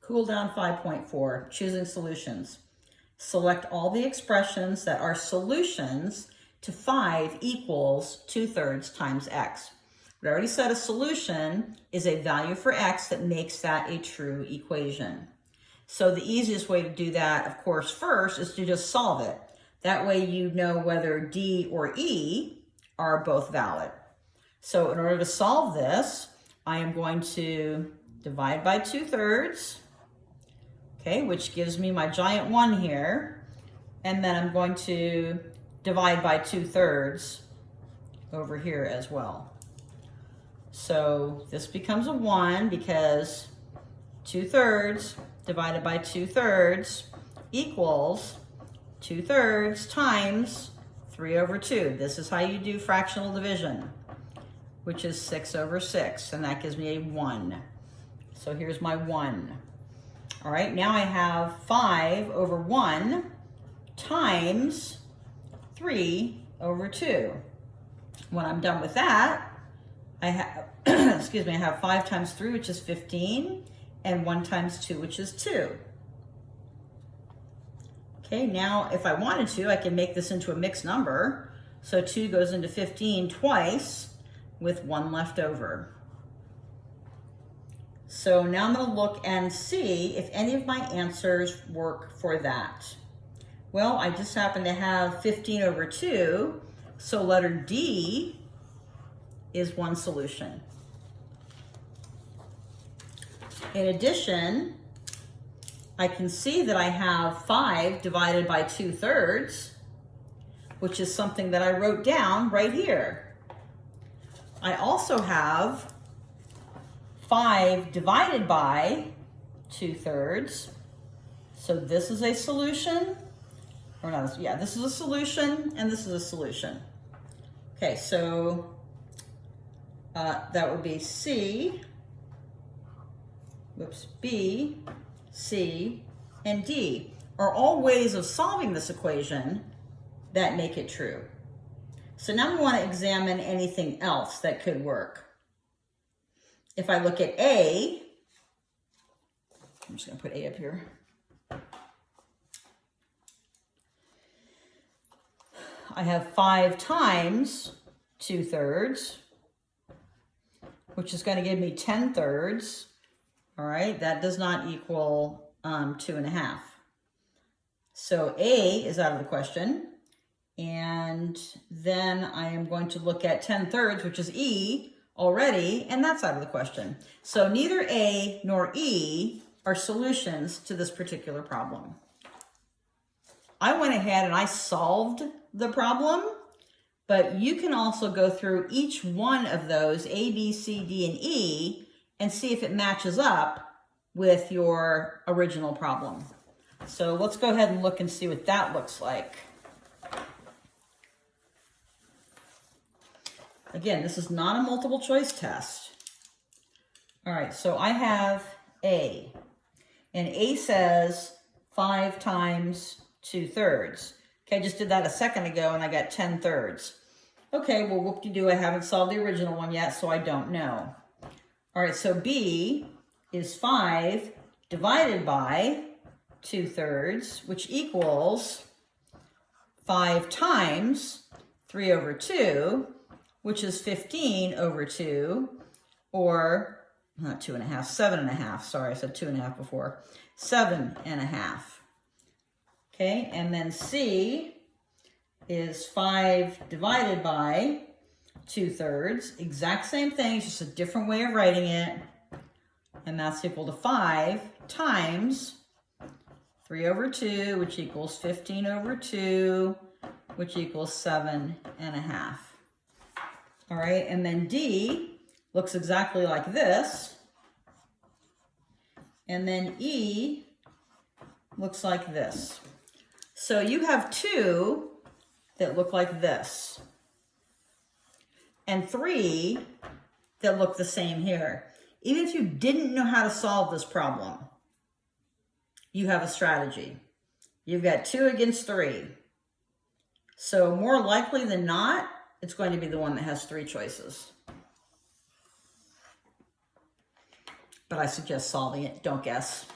Cool down 5.4, choosing solutions. Select all the expressions that are solutions to 5 equals 2/3 times x. We already said a solution is a value for x that makes that a true equation. So the easiest way to do that, of course, first is to just solve it. That way you know whether D or E are both valid. So in order to solve this, I am going to divide by 2/3, okay, which gives me my giant 1 here. And then I'm going to divide by 2/3 over here as well. So this becomes a 1 because 2/3 divided by 2/3 equals 2/3 times 3/2. This is how you do fractional division, which is 6/6, and that gives me a 1. So here's my 1. All right, now I have 5/1 times 3/2. When I'm done with that, I have, excuse me, I have 5 times 3, which is 15, and 1 times 2, which is 2. Okay, now if I wanted to, I can make this into a mixed number. So 2 goes into 15 twice with 1 left over. So now I'm going to look and see if any of my answers work for that. Well, I just happen to have 15/2, so letter D is one solution. In addition, I can see that I have 5 divided by 2/3, which is something that I wrote down right here. I also have 5 divided by 2/3. So this is a solution, or not, yeah, this is a solution, and this is a solution. Okay, so that would be B, C, and D are all ways of solving this equation that make it true. So now we want to examine anything else that could work. If I look at A, I'm just going to put A up here. I have 5 times 2/3, which is going to give me 10/3. All right, that does not equal 2.5. So A is out of the question. And then I am going to look at 10/3, which is E already, and that's out of the question. So neither A nor E are solutions to this particular problem. I went ahead and I solved the problem, but you can also go through each one of those, A, B, C, D, and E, and see if it matches up with your original problem. So let's go ahead and look and see what that looks like. Again, this is not a multiple choice test. All right, so I have A, and A says 5 times 2/3. Okay, I just did that a second ago and I got 10/3. Okay, well, whoop-de-doo, I haven't solved the original one yet, so I don't know. All right, so B is 5 divided by 2/3, which equals 5 times 3/2, which is 15/2, or not 2.5, 7.5. Sorry, I said 2.5 before. 7.5. Okay, and then C is 5 divided by 2/3. Exact same thing, it's just a different way of writing it. And that's equal to 5 times 3/2, which equals 15/2, which equals 7.5. All right, and then D looks exactly like this. And then E looks like this. So you have 2 that look like this, and 3 that look the same here. Even if you didn't know how to solve this problem, you have a strategy. You've got 2 against 3. So more likely than not, it's going to be the one that has 3 choices. But I suggest solving it. Don't guess.